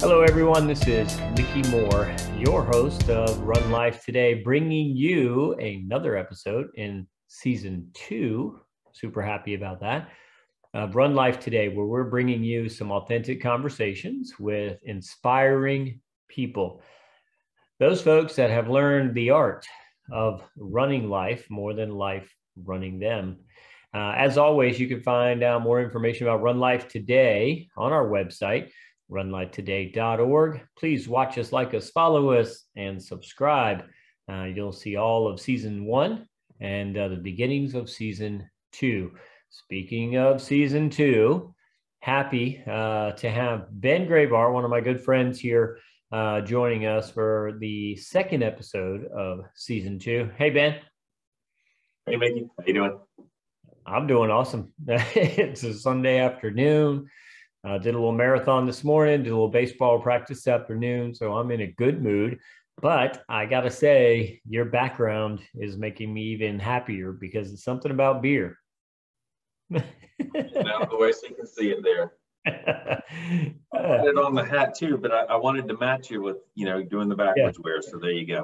Hello, everyone. This is Mickey Moore, your host of Run Life Today, bringing you another episode in season 2. Super happy about that. Run Life Today, where we're bringing you some authentic conversations with inspiring people. Those folks that have learned the art of running life more than life running them. As always, you can find out more information about Run Life Today on our website, Run.Life.Today.org. Please watch us, like us, follow us, and subscribe. You'll see all of season 1 and the beginnings of season 2. Speaking of season 2, happy to have Ben Graybar, one of my good friends here, joining us for the second episode of season 2. Hey, Ben. Hey, Mickey. How you doing? I'm doing awesome. It's a Sunday afternoon. Did a little marathon this morning, did a little baseball practice this afternoon, so I'm in a good mood. But I got to say, your background is making me even happier because it's something about beer. Now the way you can see it there. I had it on the hat too, but I wanted to match you with, doing the backwards wear. So there you go.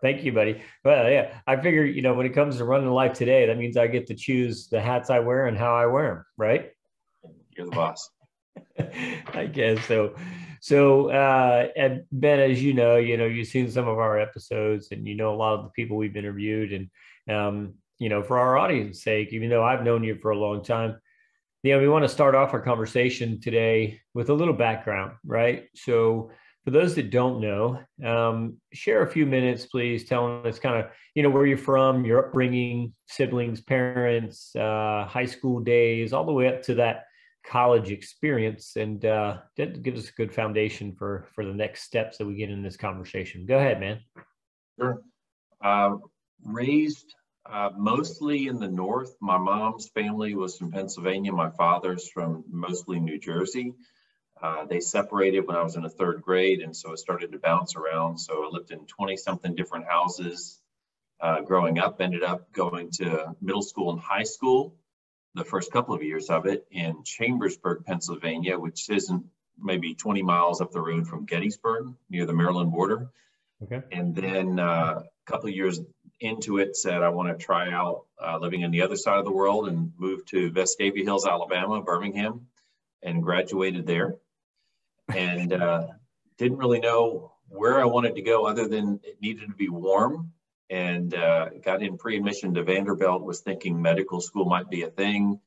Thank you, buddy. Well, yeah, I figure, when it comes to running life today, that means I get to choose the hats I wear and how I wear them, right? You're the boss. I guess so. And Ben, as you know, you've seen some of our episodes, and a lot of the people we've interviewed, and for our audience's sake, even though I've known you for a long time, we want to start off our conversation today with a little background, right? So, for those that don't know, share a few minutes, please, telling us kind of, where you're from, your upbringing, siblings, parents, high school days, all the way up to that college experience, and that gives us a good foundation for the next steps that we get in this conversation. Go ahead, man. Sure. Raised mostly in the North. My mom's family was from Pennsylvania. My father's from mostly New Jersey. They separated when I was in the 3rd grade, and so I started to bounce around. So I lived in 20-something different houses growing up. Ended up going to middle school and high school, the first couple of years of it, in Chambersburg, Pennsylvania, which isn't maybe 20 miles up the road from Gettysburg, near the Maryland border. Okay. And then a couple of years into it, said I want to try out living on the other side of the world, and moved to Vestavia Hills, Alabama, Birmingham, and graduated there. And didn't really know where I wanted to go other than it needed to be warm. And got in pre-admission to Vanderbilt, was thinking medical school might be a thing,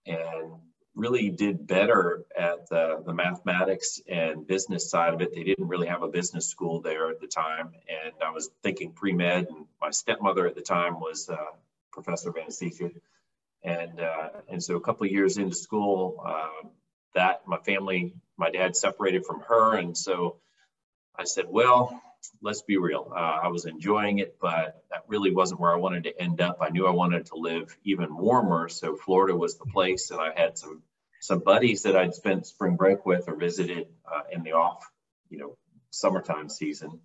and really did better at the mathematics and business side of it. They didn't really have a business school there at the time, and I was thinking pre-med, and my stepmother at the time was professor of anesthesia. And so a couple of years into school, my dad separated from her, and so I said, well, let's be real. I was enjoying it, but that really wasn't where I wanted to end up. I knew I wanted to live even warmer, so Florida was the place. And I had some buddies that I'd spent spring break with or visited in the off, summertime season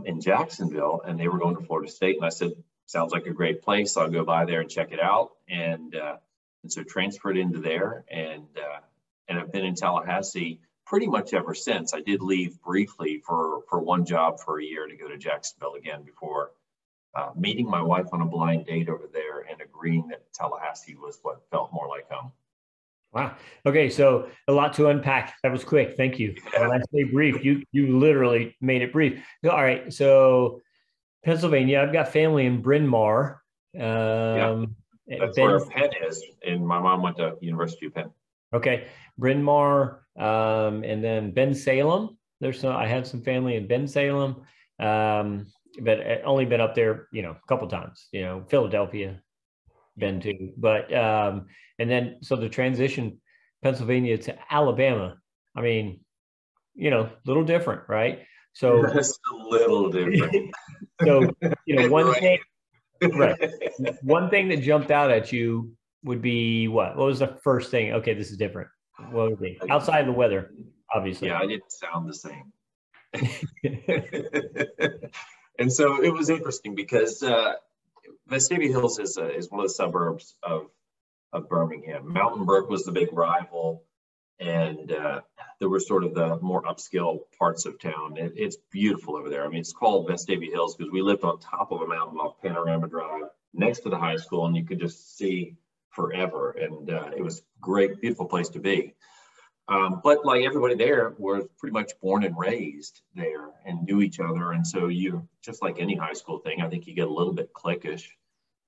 in Jacksonville, and they were going to Florida State. And I said, sounds like a great place. I'll go by there and check it out. And so transferred into there, and I've been in Tallahassee pretty much ever since. I did leave briefly for one job for a year to go to Jacksonville again before meeting my wife on a blind date over there and agreeing that Tallahassee was what felt more like home. Wow. Okay, so a lot to unpack. That was quick. Thank you. Yeah. When I say brief, you literally made it brief. All right, so Pennsylvania, I've got family in Bryn Mawr. That's where Penn is, and my mom went to University of Penn. Okay, Bryn Mawr, and then Bensalem. I had some family in Bensalem, but I only been up there, a couple times. Philadelphia, been to, but and then so the transition, Pennsylvania to Alabama. I mean, little different, right? So just a little different. So one thing, right? One thing that jumped out at you would be what? What was the first thing? Okay, this is different. What would be outside of the weather, obviously? Yeah, I didn't sound the same. And so it was interesting because Vestavia Hills is one of the suburbs of Birmingham. Mountain Brook was the big rival, And there were sort of the more upscale parts of town. It's beautiful over there. I mean, it's called Vestavia Hills because we lived on top of a mountain off Panorama Drive next to the high school, and you could just see forever. And it was a great, beautiful place to be. But like everybody there was pretty much born and raised there and knew each other. And so you, just like any high school thing, I think you get a little bit cliquish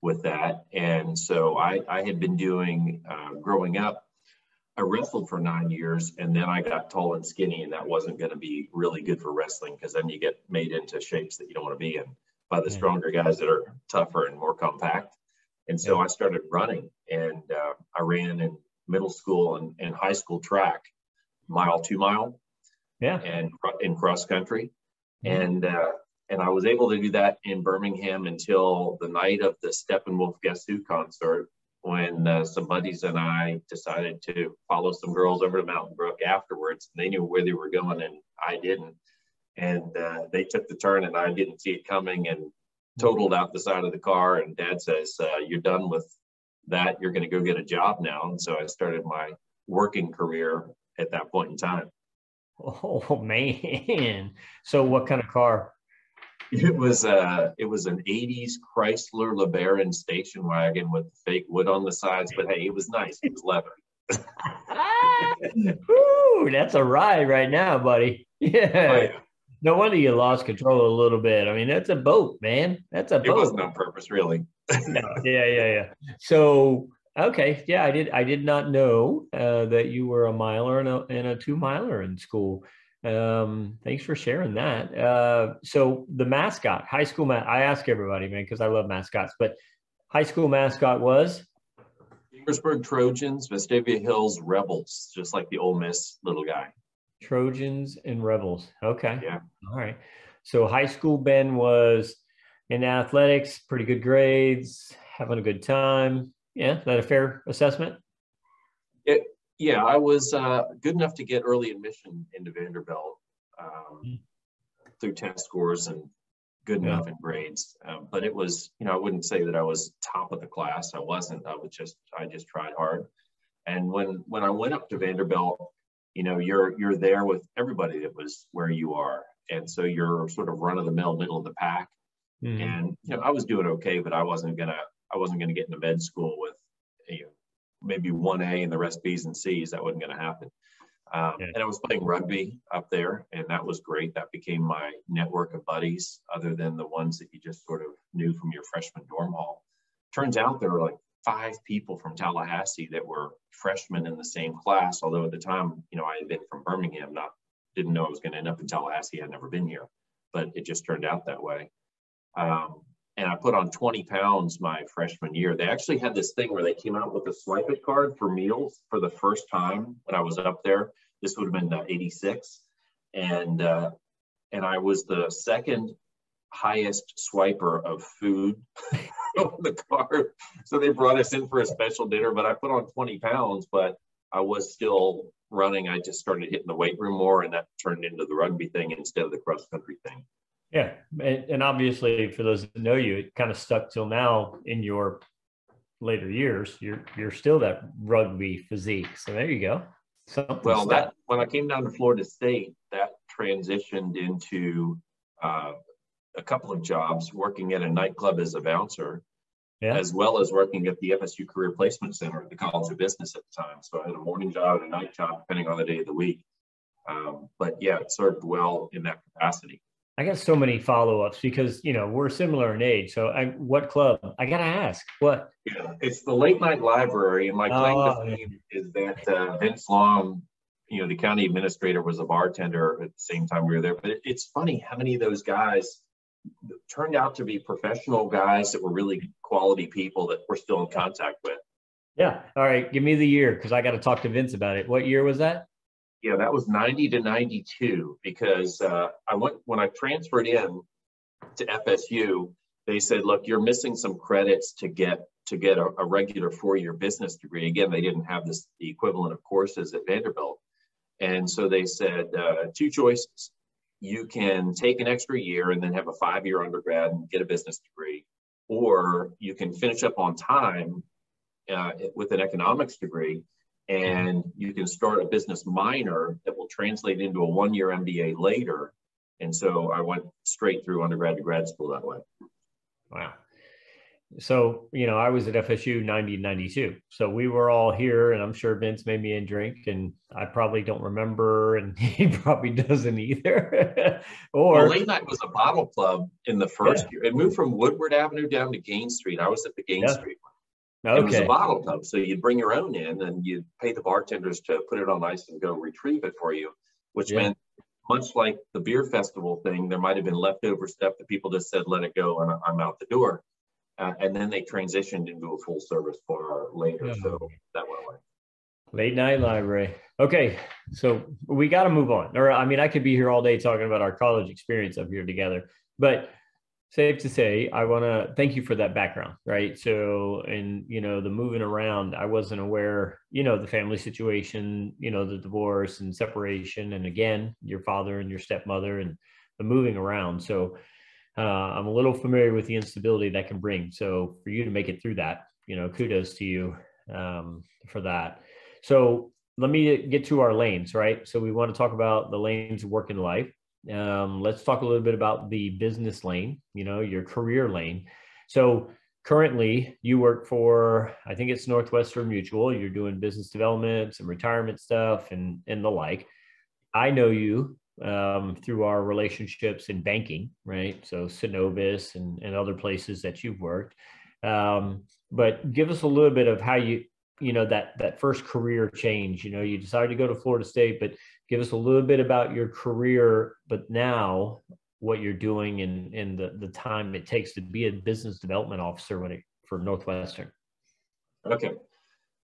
with that. And so I had been doing, growing up, I wrestled for 9 years, and then I got tall and skinny, and that wasn't going to be really good for wrestling because then you get made into shapes that you don't want to be in by the stronger guys that are tougher and more compact. And so I started running, and I ran in middle school and high school track, mile, 2 mile, and in cross country. And I was able to do that in Birmingham until the night of the Steppenwolf Guess Who concert, when some buddies and I decided to follow some girls over to Mountain Brook afterwards. They knew where they were going and I didn't. And they took the turn and I didn't see it coming and totaled out the side of the car. And Dad says, you're done with that. You're going to go get a job now. And so I started my working career at that point in time. Oh, man. So what kind of car? It was an 80s Chrysler LeBaron station wagon with fake wood on the sides, but hey, it was nice. It was leather. Woo, that's a ride right now, buddy. Yeah. Oh, yeah. No wonder you lost control a little bit. I mean, that's a boat, man. That's a boat. It wasn't on purpose, really. No, yeah. So, okay, yeah, I did not know that you were a miler and a 2 miler in school. Thanks for sharing that. So the mascot, high school I ask everybody, man, because I love mascots, but high school mascot was? Chambersburg Trojans, Vestavia Hills Rebels, just like the Ole Miss little guy. Trojans and Rebels. Okay. Yeah. All right. So high school Ben was in athletics, pretty good grades, having a good time. Yeah, is that a fair assessment? Yeah, I was good enough to get early admission into Vanderbilt through test scores and good enough in grades. But it was, I wouldn't say that I was top of the class. I wasn't. I just tried hard. And when I went up to Vanderbilt, you're there with everybody that was where you are, and so you're sort of run of the mill, middle of the pack. And I was doing okay, but I wasn't gonna get into med school with maybe 1A and the rest B's and C's. That wasn't going to happen. And I was playing rugby up there, and that was great. That became my network of buddies, other than the ones that you just sort of knew from your freshman dorm hall. Turns out there were like 5 people from Tallahassee that were freshmen in the same class, although at the time, I had been from Birmingham, didn't know I was going to end up in Tallahassee. I'd never been here, but it just turned out that way. And I put on 20 pounds my freshman year. They actually had this thing where they came out with a swipe it card for meals for the first time when I was up there. This would have been 86. And I was the second highest swiper of food on the card. So they brought us in for a special dinner, but I put on 20 pounds, but I was still running. I just started hitting the weight room more, and that turned into the rugby thing instead of the cross country thing. Yeah, and obviously for those that know you, it kind of stuck till now in your later years. You're still that rugby physique. So there you go. Well, that when I came down to Florida State, that transitioned into a couple of jobs, working at a nightclub as a bouncer, as well as working at the FSU Career Placement Center at the College of Business at the time. So I had a morning job and a night job, depending on the day of the week. But yeah, it served well in that capacity. I got so many follow-ups because, we're similar in age. So what club? I got to ask, what? Yeah, it's the Late Night Library. And my claim to fame is that Vince Long, the county administrator, was a bartender at the same time we were there. But it's funny how many of those guys turned out to be professional guys that were really quality people that we're still in contact with. Yeah. All right. Give me the year, because I got to talk to Vince about it. What year was that? Yeah, that was 90 to 92, because when I transferred in to FSU, they said, look, you're missing some credits to get a regular 4-year business degree. Again, they didn't have the equivalent of courses at Vanderbilt. And so they said, 2 choices. You can take an extra year and then have a 5-year undergrad and get a business degree, or you can finish up on time with an economics degree and you can start a business minor that will translate into a 1-year MBA later. And so I went straight through undergrad to grad school that way. Wow. So, I was at FSU 1992. So we were all here, and I'm sure Vince made me a drink, and I probably don't remember, and he probably doesn't either. Well, late night was a bottle club in the first year. It moved from Woodward Avenue down to Gain Street. I was at the Gain Street one. It was a bottle club. So you'd bring your own in, and you'd pay the bartenders to put it on ice and go retrieve it for you, which meant, much like the beer festival thing, there might have been leftover stuff that people just said, let it go, and I'm out the door. And then they transitioned into a full service bar later. So that went away. Late night library. Okay. So we got to move on. Or, I could be here all day talking about our college experience up here together, but safe to say, I want to thank you for that background, right? So, and, the moving around, I wasn't aware, the family situation, the divorce and separation. And again, your father and your stepmother and the moving around. So, I'm a little familiar with the instability that can bring. So for you to make it through that, kudos to you for that. So let me get to our lanes, right? So we want to talk about the lanes of work and life. Let's talk a little bit about the business lane, your career lane. So currently you work for, I think it's Northwestern Mutual. You're doing business development, some retirement stuff and the like. I know you through our relationships in banking, right? So Synovus and other places that you've worked. But give us a little bit of how that first career change, you decided to go to Florida State, but give us a little bit about your career, but now what you're doing and the time it takes to be a business development officer for Northwestern. Okay.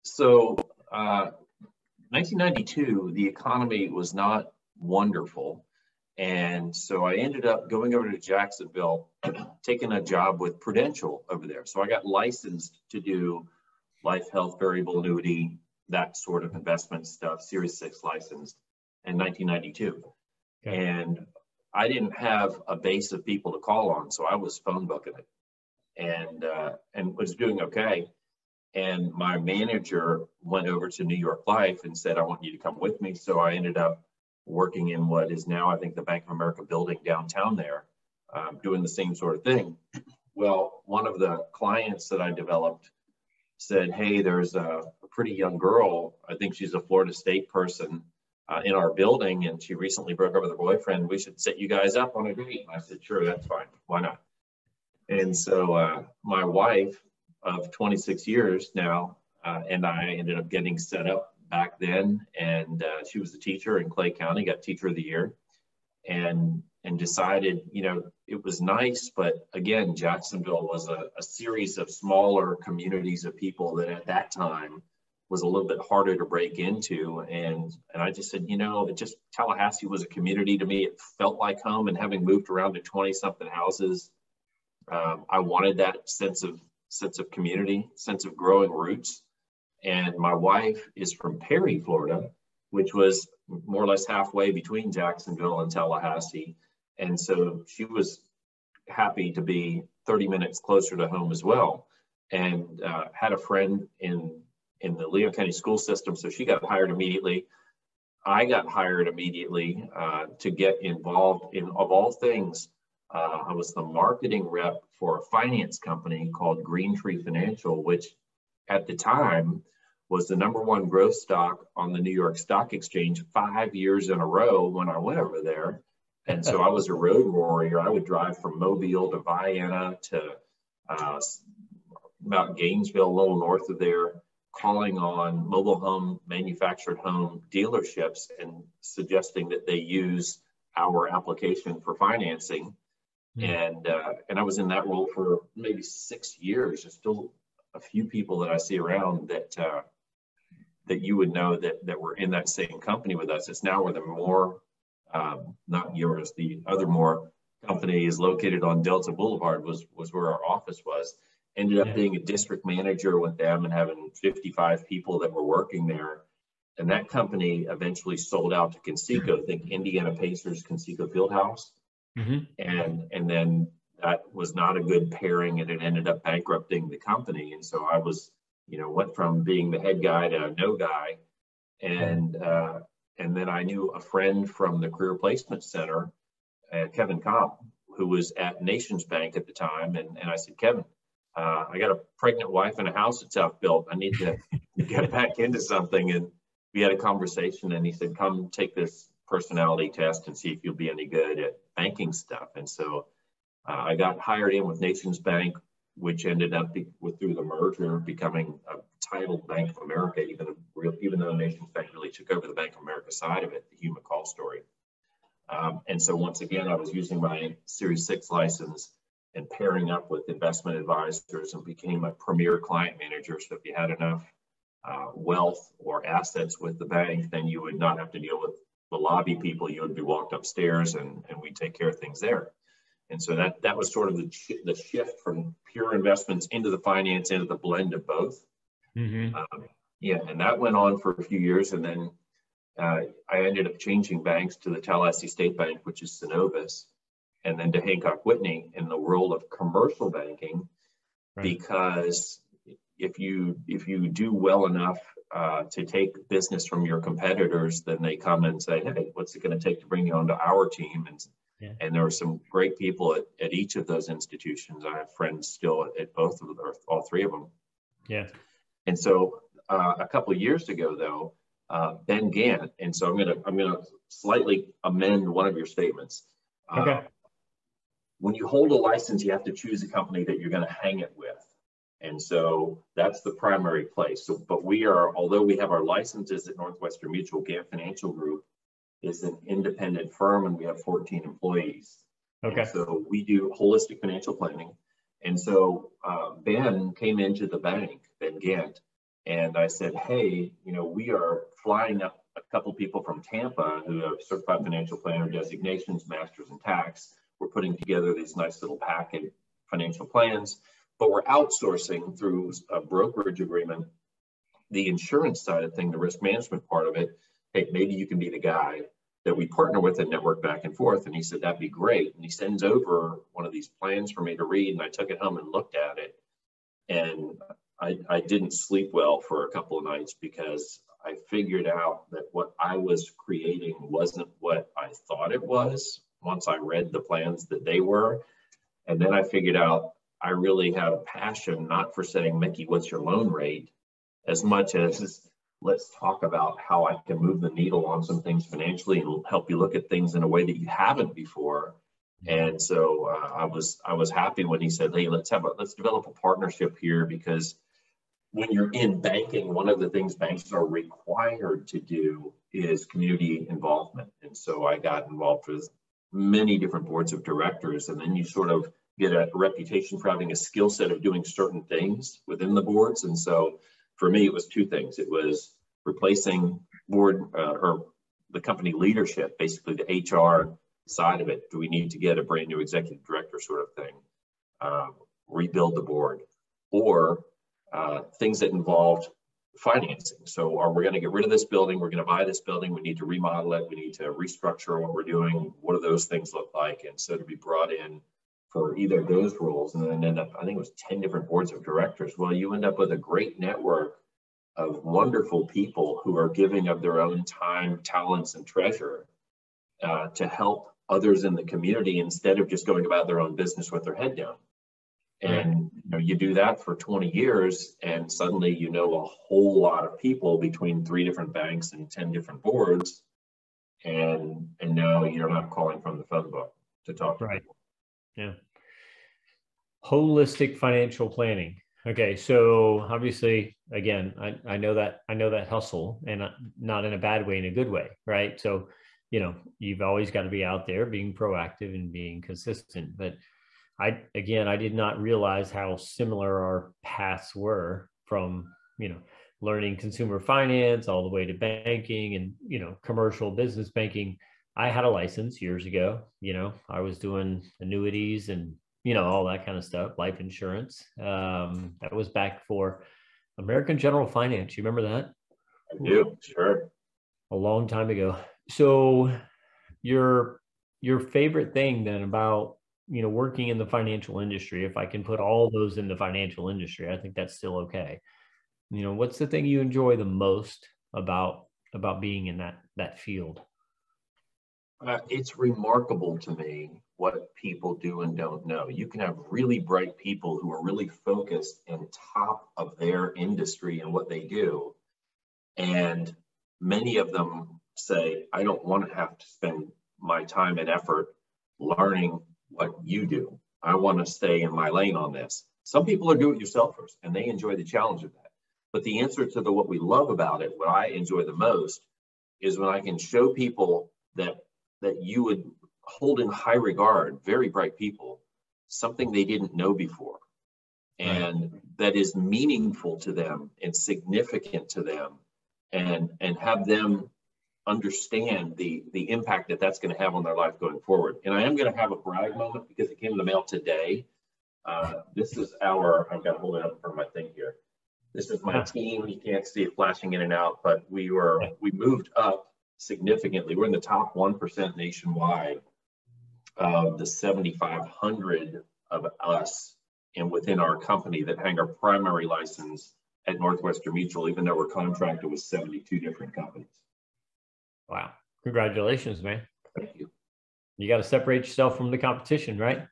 So 1992, the economy was not wonderful. And so I ended up going over to Jacksonville, taking a job with Prudential over there. So I got licensed to do life, health, variable annuity, that sort of investment stuff, Series 6 licensed in 1992. Okay. And I didn't have a base of people to call on, so I was phone booking it and was doing okay. And my manager went over to New York Life and said, I want you to come with me. So I ended up working in what is now, I think, the Bank of America building downtown there, doing the same sort of thing. Well, one of the clients that I developed said, hey, there's a pretty young girl, I think she's a Florida State person in our building, and she recently broke up with her boyfriend. We should set you guys up on a date. I said, sure, that's fine. Why not? And so my wife of 26 years now, and I ended up getting set up back then, and she was a teacher in Clay County, got Teacher of the Year, and decided, it was nice, but again, Jacksonville was a series of smaller communities of people that at that time was a little bit harder to break into, and I just said, Tallahassee was a community to me. It felt like home, and having moved around to 20-something houses, I wanted that sense of community, sense of growing roots. And my wife is from Perry, Florida, which was more or less halfway between Jacksonville and Tallahassee. And so she was happy to be 30 minutes closer to home as well. And had a friend in the Leon County school system. So she got hired immediately. I got hired immediately to get involved in, of all things, I was the marketing rep for a finance company called Green Tree Financial, which at the time was the #1 growth stock on the New York Stock Exchange 5 years in a row when I went over there. And so I was a road warrior. I would drive from Mobile to Vienna to about Gainesville, a little north of there, calling on mobile home, manufactured home dealerships and suggesting that they use our application for financing. And I was in that role for maybe 6 years. There's still a few people that I see around that you would know that were in that same company with us. It's now where the Moore, not yours, the other Moore company is located on Delta Boulevard was where our office was. Ended up being a district manager with them and having 55 people that were working there. And that company eventually sold out to Conseco, think Indiana Pacers, Conseco Fieldhouse. And then that was not a good pairing, and it ended up bankrupting the company. And so I was, went from being the head guy to no guy, And then I knew a friend from the Career Placement Center, Kevin Comp, who was at Nations Bank at the time. And I said, Kevin, I got a pregnant wife and a house that's outbuilt. I need to get back into something. And we had a conversation, and he said, come take this personality test and see if you'll be any good at banking stuff. And so I got hired in with Nations Bank, which ended up through the merger becoming a titled Bank of America, even though Nations Bank really took over the Bank of America side of it, the Hugh McCall story. And so once again, I was using my Series 6 license and pairing up with investment advisors and became a premier client manager. So if you had enough wealth or assets with the bank, then you would not have to deal with the lobby people. You would be walked upstairs and we'd take care of things there. And so that was sort of the shift from pure investments into the finance, into the blend of both. Mm-hmm. And that went on for a few years. And then I ended up changing banks to the Tallahassee State Bank, which is Synovus, and then to Hancock Whitney in the world of commercial banking, right. Because if you do well enough to take business from your competitors, then they come and say, hey, what's it going to take to bring you onto our team? And there are some great people at each of those institutions. I have friends still at both of them, or all three of them. Yeah. And so a couple of years ago, though, Ben Gantt, and so I'm gonna slightly amend one of your statements. Okay. When you hold a license, you have to choose a company that you're going to hang it with. And so that's the primary place. So, but although we have our licenses at Northwestern Mutual, Gantt Financial Group is an independent firm, and we have 14 employees. Okay. And so we do holistic financial planning. And so Ben came into the bank, Ben Gantt, and I said, hey, we are flying up a couple people from Tampa who have certified financial planner designations, masters in tax. We're putting together these nice little packet financial plans, but we're outsourcing through a brokerage agreement the insurance side of things, the risk management part of it. Hey, maybe you can be the guy that we partner with and network back and forth. And he said, that'd be great. And he sends over one of these plans for me to read. And I took it home and looked at it. And I didn't sleep well for a couple of nights because I figured out that what I was creating wasn't what I thought it was once I read the plans that they were. And then I figured out I really had a passion, not for saying, Mickey, what's your loan rate, as much as let's talk about how I can move the needle on some things financially and help you look at things in a way that you haven't before. And so I was happy when he said, hey, let's develop a partnership here, because when you're in banking, one of the things banks are required to do is community involvement. And so I got involved with many different boards of directors, and then you sort of get a reputation for having a skill set of doing certain things within the boards. And so for me, it was two things. It was replacing board or the company leadership, basically the HR side of it. Do we need to get a brand new executive director sort of thing? Rebuild the board, or things that involved financing. So are we going to get rid of this building? We're going to buy this building. We need to remodel it. We need to restructure what we're doing. What do those things look like? And so to be brought in for either of those roles, and then end up, I think it was 10 different boards of directors. Well, you end up with a great network of wonderful people who are giving of their own time, talents, and treasure to help others in the community instead of just going about their own business with their head down. And you do that for 20 years, and suddenly a whole lot of people between 3 different banks and 10 different boards, and now you're not calling from the phone book to talk to people. Yeah. Holistic financial planning. Okay, so obviously, again, I know that hustle, and not in a bad way, in a good way, right? So, you've always got to be out there being proactive and being consistent. But I did not realize how similar our paths were, from, learning consumer finance all the way to banking and, commercial business banking. I had a license years ago. I was doing annuities and, all that kind of stuff, life insurance. That was back for American General Finance. You remember that? I do, sure. A long time ago. So your favorite thing then about, working in the financial industry, if I can put all those in the financial industry, I think that's still okay. What's the thing you enjoy the most about about being in that field? It's remarkable to me what people do and don't know. You can have really bright people who are really focused and top of their industry and what they do. And many of them say, I don't want to have to spend my time and effort learning what you do. I want to stay in my lane on this. Some people are do-it-yourselfers and they enjoy the challenge of that. But the answer to what we love about it, what I enjoy the most, is when I can show people that you would hold in high regard, very bright people, something they didn't know before, and that is meaningful to them and significant to them, and have them understand the impact that that's going to have on their life going forward. And I am going to have a brag moment because it came in the mail today. This is I've got to hold it up in front of my thing here. This is my team. You can't see it flashing in and out, but we moved up significantly. We're in the top 1% nationwide of the 7,500 of us and within our company that hang our primary license at Northwestern Mutual, even though we're contracted with 72 different companies. Wow. Congratulations, man. Thank you. You got to separate yourself from the competition, right?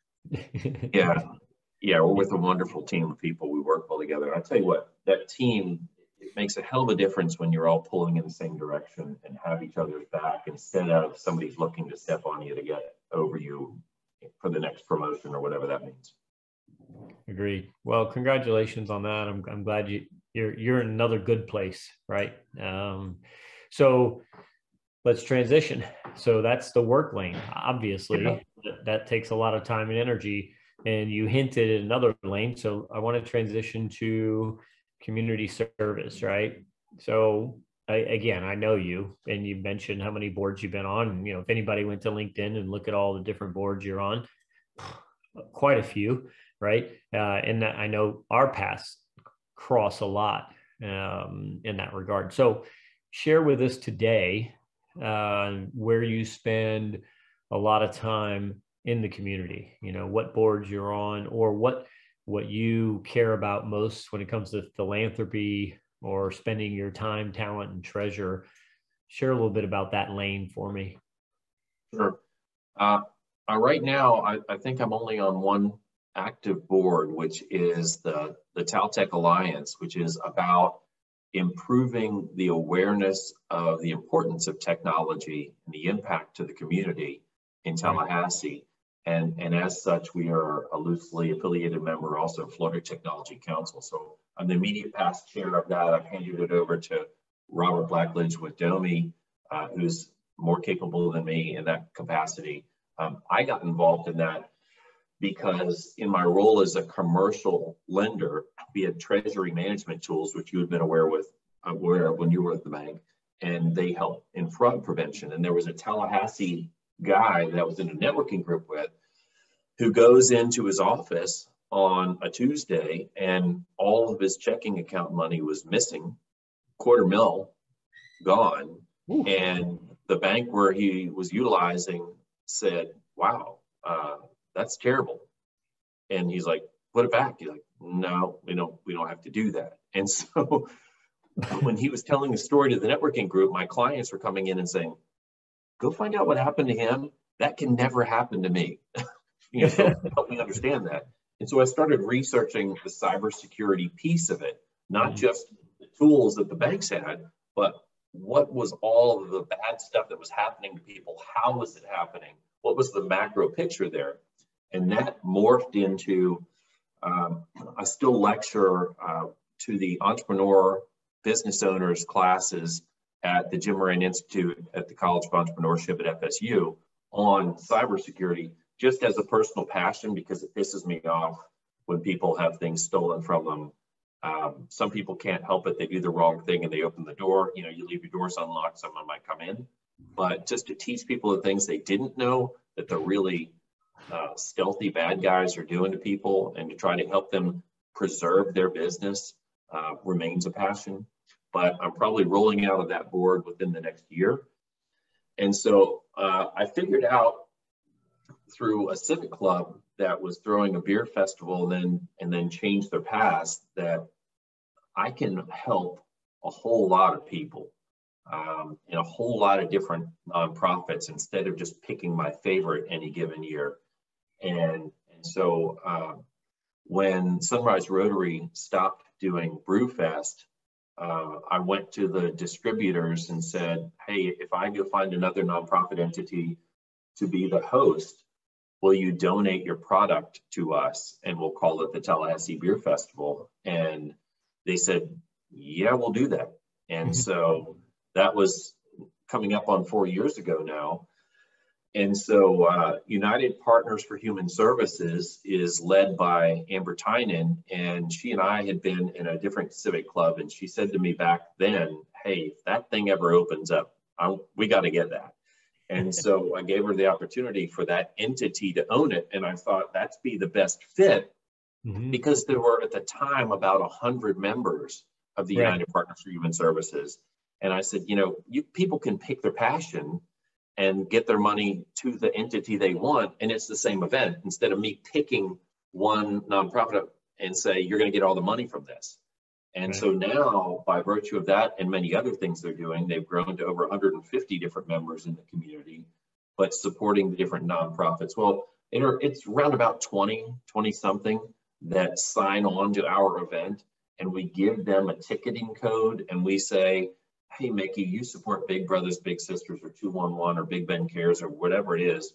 Yeah, we're with a wonderful team of people. We work well together. I tell you what, that team, it makes a hell of a difference when you're all pulling in the same direction and have each other's back instead of somebody's looking to step on you to get over you for the next promotion or whatever that means. Agreed. Well, congratulations on that. I'm glad you're in another good place, right? So let's transition. So that's the work lane. Obviously, that takes a lot of time and energy. And you hinted at another lane. So I want to transition to community service, right? So I know you, and you mentioned how many boards you've been on. And, if anybody went to LinkedIn and look at all the different boards you're on, quite a few, right? And that I know our paths cross a lot in that regard. So share with us today where you spend a lot of time in the community, what boards you're on, or what you care about most when it comes to philanthropy or spending your time, talent, and treasure. Share a little bit about that lane for me. Sure. Right now, I think I'm only on one active board, which is the Taltech Alliance, which is about improving the awareness of the importance of technology and the impact to the community in Tallahassee. And as such, we are a loosely affiliated member also of Florida Technology Council. So I'm the immediate past chair of that. I've handed it over to Robert Blackledge with DOMI, who's more capable than me in that capacity. I got involved in that because in my role as a commercial lender, we had treasury management tools, which you had been aware of when you were at the bank, and they help in fraud prevention. And there was a Tallahassee guy that I was in a networking group with who goes into his office on a Tuesday and all of his checking account money was missing, $250,000 gone. Ooh. And the bank where he was utilizing said, wow, that's terrible. And he's like, put it back. He's like, no, we don't have to do that. And so when he was telling the story to the networking group, my clients were coming in and saying, go find out what happened to him. That can never happen to me. So help me understand that. And so I started researching the cybersecurity piece of it, not just the tools that the banks had, but what was all of the bad stuff that was happening to people? How was it happening? What was the macro picture there? And that morphed into, I still lecture to the entrepreneur business owners classes at the Jim Moran Institute at the College of Entrepreneurship at FSU on cybersecurity, just as a personal passion, because it pisses me off when people have things stolen from them. Some people can't help it. They do the wrong thing and they open the door. You leave your doors unlocked, someone might come in. But just to teach people the things they didn't know that the really stealthy bad guys are doing to people, and to try to help them preserve their business remains a passion. But I'm probably rolling out of that board within the next year. And so I figured out through a civic club that was throwing a beer festival and then changed their past that I can help a whole lot of people in a whole lot of different nonprofits instead of just picking my favorite any given year. And so when Sunrise Rotary stopped doing Brewfest, I went to the distributors and said, hey, if I go find another nonprofit entity to be the host, will you donate your product to us and we'll call it the Tallahassee Beer Festival? And they said, yeah, we'll do that. And so that was coming up on 4 years ago now. And so United Partners for Human Services is led by Amber Tynan, and she and I had been in a different civic club, and she said to me back then, hey, if that thing ever opens up, we got to get that. And so I gave her the opportunity for that entity to own it, and I thought that'd be the best fit because there were at the time about 100 members of the United Partners for Human Services. And I said, people can pick their passion and get their money to the entity they want, and it's the same event, instead of me picking one nonprofit and say, you're going to get all the money from this. And so now, by virtue of that and many other things they're doing, they've grown to over 150 different members in the community, but supporting the different nonprofits. Well, it's around about 20 something that sign on to our event, and we give them a ticketing code, and we say, hey, Mickey, you support Big Brothers Big Sisters or 211 or Big Ben Cares or whatever it is.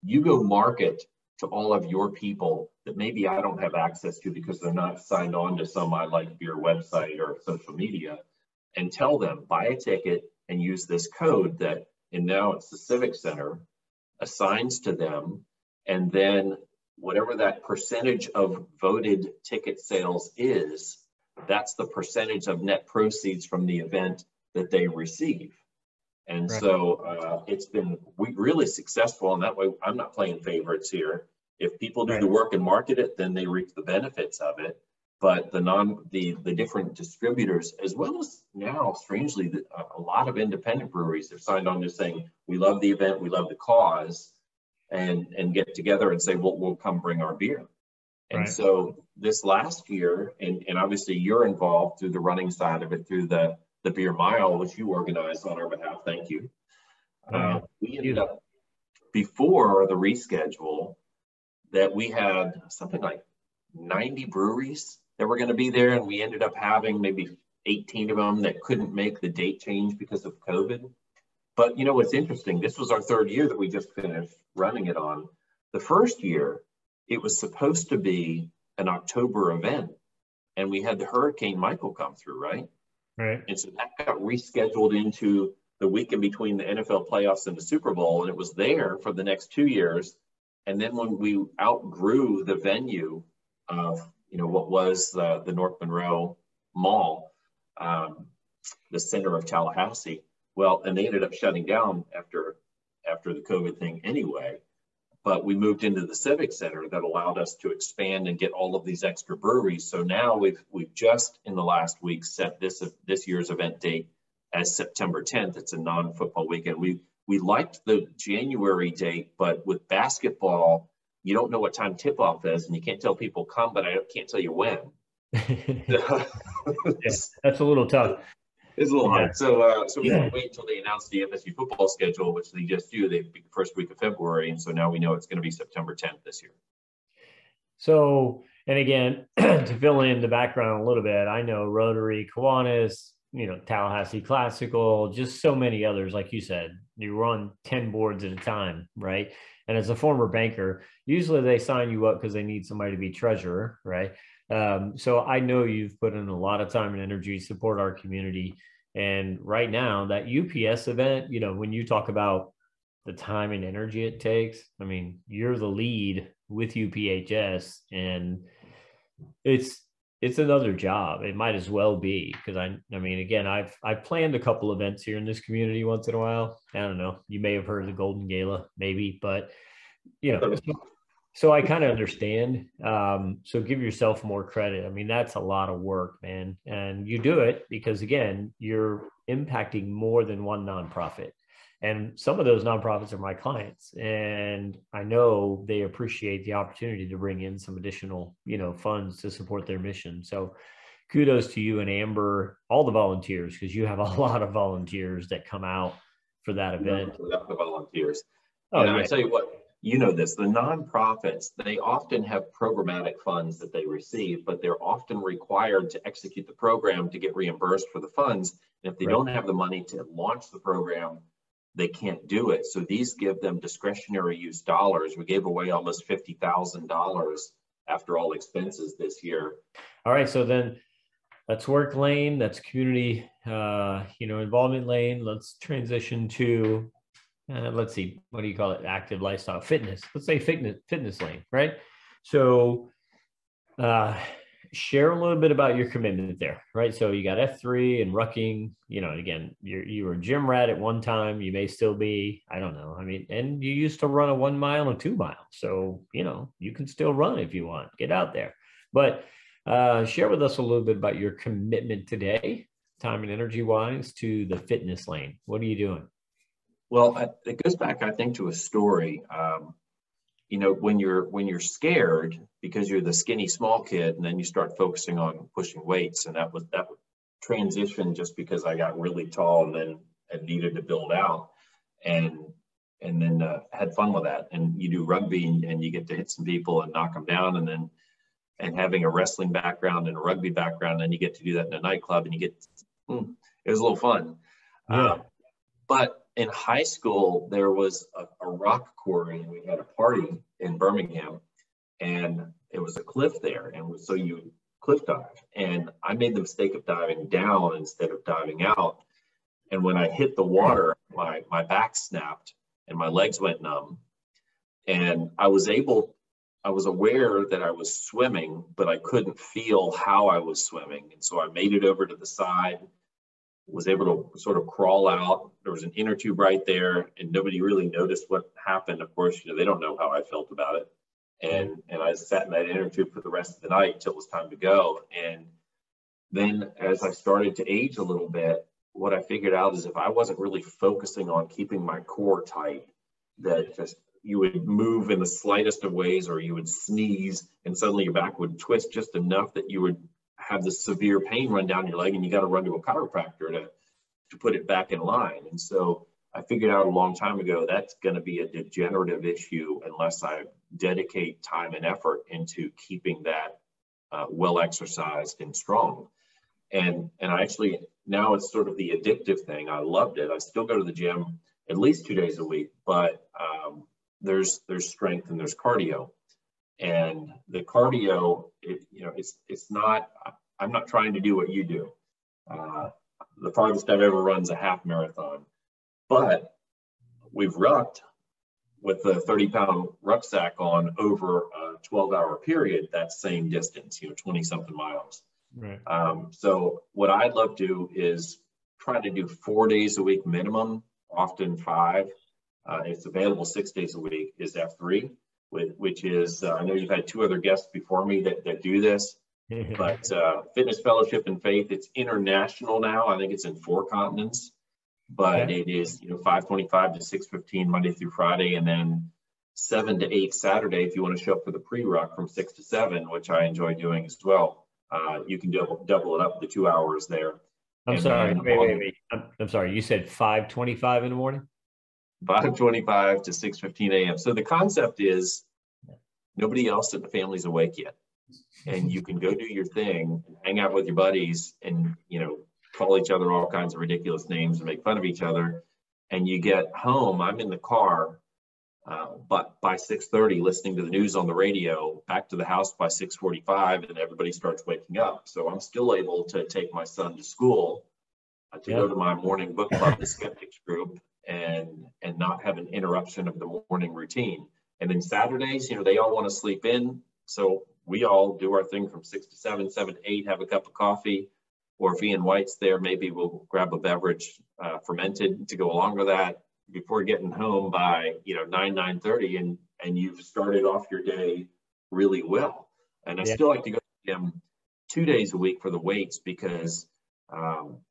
You go market to all of your people that maybe I don't have access to because they're not signed on to some I Like Beer website or social media, and tell them, buy a ticket and use this code that, and now it's the Civic Center, assigns to them, and then whatever that percentage of voted ticket sales is, that's the percentage of net proceeds from the event that they receive. And so it's been really successful, and that way I'm not playing favorites here. If people do the work and market it, then they reap the benefits of it. But the different distributors, as well as now, strangely, a lot of independent breweries have signed on to saying, we love the event, we love the cause, and get together and say, well, we'll come bring our beer. And so this last year, and obviously you're involved through the running side of it, through the Beer Mile, which you organized on our behalf. Thank you. We ended up, before the reschedule, that we had something like 90 breweries that were going to be there, and we ended up having maybe 18 of them that couldn't make the date change because of COVID. But what's interesting, this was our third year that we just finished running it on. The first year, it was supposed to be an October event, and we had the Hurricane Michael come through, right? And so that got rescheduled into the week in between the NFL playoffs and the Super Bowl, and it was there for the next 2 years. And then when we outgrew the venue of, what was the North Monroe Mall, the center of Tallahassee, well, and they ended up shutting down after the COVID thing anyway. But we moved into the Civic Center that allowed us to expand and get all of these extra breweries. So now we've just in the last week set this year's event date as September 10th. It's a non-football weekend. We liked the January date, but with basketball, you don't know what time tip-off is, and you can't tell people come, but I can't tell you when. Yeah, that's a little tough. It's a little hard. So we had to wait until they announced the FSU football schedule, which they just do the first week of February. And so now we know it's going to be September 10th this year. So, and again, to fill in the background a little bit, I know Rotary, Kiwanis, Tallahassee Classical, just so many others. Like you said, you run 10 boards at a time, right? And as a former banker, usually they sign you up because they need somebody to be treasurer, right? So I know you've put in a lot of time and energy to support our community. And right now, that UPS event, when you talk about the time and energy it takes, I mean, you're the lead with UPHS, and it's another job. It might as well be, because I mean, again, I've planned a couple events here in this community once in a while. I don't know. You may have heard of the Golden Gala, maybe, but so I kind of understand. So give yourself more credit. I mean, that's a lot of work, man. And you do it because, again, you're impacting more than one nonprofit. And some of those nonprofits are my clients. And I know they appreciate the opportunity to bring in some additional, funds to support their mission. So kudos to you and Amber, all the volunteers, because you have a lot of volunteers that come out for that event. Without the volunteers. Oh, And yeah. I tell you what, you know this, the nonprofits, they often have programmatic funds that they receive, but they're often required to execute the program to get reimbursed for the funds. And if they don't have the money to launch the program, they can't do it. So these give them discretionary use dollars. We gave away almost $50,000 after all expenses this year. All right, so then that's work lane, that's community, involvement lane. Let's transition to, let's see, what do you call it? Active lifestyle, fitness. Let's say fitness lane, right? So share a little bit about your commitment there, right? So you got F3 and rucking, and again, you were a gym rat at one time. You may still be, I don't know. I mean, and you used to run a 1 mile and 2 mile. So, you can still run if you want, get out there. But share with us a little bit about your commitment today, time and energy wise, to the fitness lane. What are you doing? Well, it goes back, I think, to a story. When you're scared because you're the skinny small kid, and then you start focusing on pushing weights, and that transition just because I got really tall and then needed to build out, and then had fun with that. And you do rugby and you get to hit some people and knock them down, and having a wrestling background and a rugby background, and you get to do that in a nightclub, and it was a little fun. Yeah. But in high school, there was a rock quarry, and we had a party in Birmingham, and it was a cliff there. And so you cliff dive, and I made the mistake of diving down instead of diving out. And when I hit the water, my back snapped and my legs went numb. And I was aware that I was swimming, but I couldn't feel how I was swimming. And so I made it over to the side, was able to sort of crawl out. There was an inner tube right there, and nobody really noticed what happened. Of course, they don't know how I felt about it. And I sat in that inner tube for the rest of the night until it was time to go. And then as I started to age a little bit, what I figured out is if I wasn't really focusing on keeping my core tight, that just you would move in the slightest of ways, or you would sneeze and suddenly your back would twist just enough that you would have this severe pain run down your leg, and you got to run to a chiropractor to put it back in line. And so I figured out a long time ago that's going to be a degenerative issue unless I dedicate time and effort into keeping that well exercised and strong. And I actually, now it's sort of the addictive thing. I loved it. I still go to the gym at least 2 days a week, but there's strength and there's cardio. And the cardio, it's not, I'm not trying to do what you do. The farthest I've ever run is a half marathon, but we've rucked with the 30-pound rucksack on over a 12-hour period, that same distance, 20 something miles. Right. So what I'd love to do is try to do 4 days a week minimum, often 5. It's available 6 days a week, is F3, which is, I know you've had 2 other guests before me that do this, but Fitness Fellowship and Faith, it's international now. I think it's in 4 continents, but it is 5:25 to 6:15 Monday through Friday, and then 7 to 8 Saturday if you want to show up for the pre-ruck from 6 to 7, which I enjoy doing as well. You can double it up the 2 hours there. I'm sorry. Wait. I'm sorry. You said 5:25 in the morning? 5:25 to 6:15 a.m. So the concept is nobody else in the family's awake yet. And you can go do your thing, hang out with your buddies, and, call each other all kinds of ridiculous names and make fun of each other. And you get home, I'm in the car, but by 6:30, listening to the news on the radio, back to the house by 6:45, and everybody starts waking up. So I'm still able to take my son to school, to go to my morning book club, the Skeptics group, and not have an interruption of the morning routine. And then Saturdays, they all want to sleep in. So we all do our thing from 6 to 7, 7 to 8, have a cup of coffee, or if Ian White's there, maybe we'll grab a beverage, fermented, to go along with that before getting home by 9:30, and you've started off your day really well. And I still like to go to the gym 2 days a week for the weights, because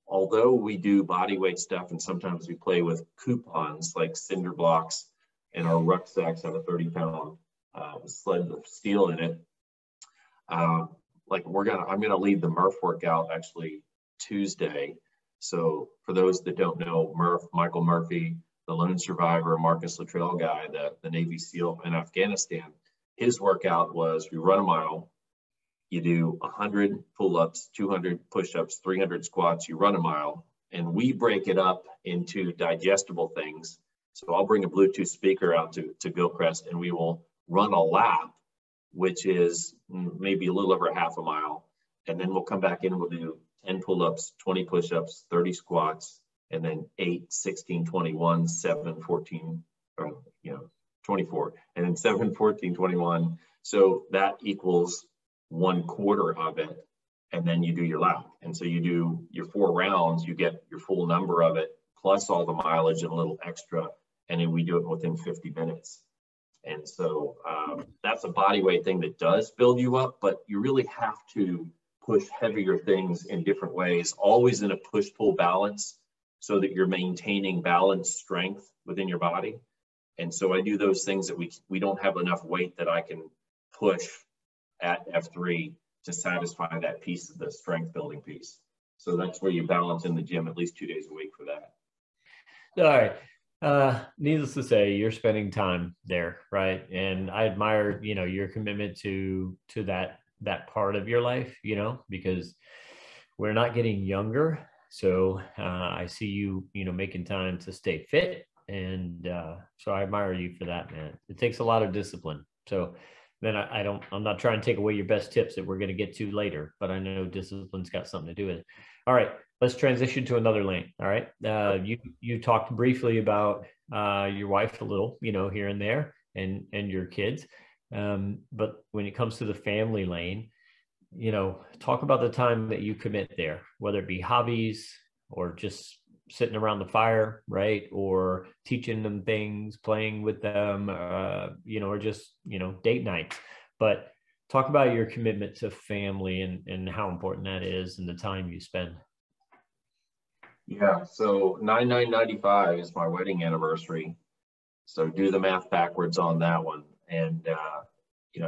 although we do body weight stuff and sometimes we play with coupons like cinder blocks, and our rucksacks have a 30-pound sled of steel in it, like I'm gonna lead the Murph workout actually Tuesday. So for those that don't know, Michael Murphy, the lone survivor, Marcus Luttrell guy, the Navy SEAL in Afghanistan, his workout was you run a mile, you do 100 pull-ups, 200 push-ups, 300 squats, you run a mile, and we break it up into digestible things. So I'll bring a Bluetooth speaker out to Gilchrist, and we will run a lap, which is maybe a little over half a mile. And then we'll come back in and we'll do 10 pull-ups, 20 push-ups, 30 squats, and then 8, 16, 21, 7, 14, or, 24, and then 7, 14, 21. So that equals 1/4 of it. And then you do your lap. And so you do your 4 rounds, you get your full number of it, plus all the mileage and a little extra. And then we do it within 50 minutes. And so that's a body weight thing that does build you up, but you really have to push heavier things in different ways, always in a push-pull balance so that you're maintaining balanced strength within your body. And so I do those things that we don't have enough weight that I can push at F3 to satisfy that piece of the strength building piece. So that's where you balance in the gym at least 2 days a week for that. All right. Needless to say, you're spending time there, right? And I admire, your commitment to that part of your life, because we're not getting younger. So I see you, making time to stay fit. And so I admire you for that, man. It takes a lot of discipline. So then I'm not trying to take away your best tips that we're going to get to later, but I know discipline's got something to do with it. All right, let's transition to another lane. All right. You talked briefly about your wife a little, here and there and your kids. But when it comes to the family lane, talk about the time that you commit there, whether it be hobbies or just sitting around the fire, right? Or teaching them things, playing with them, or just, date nights. But talk about your commitment to family and how important that is and the time you spend. Yeah, so 9/9/95 is my wedding anniversary. So do the math backwards on that one. And,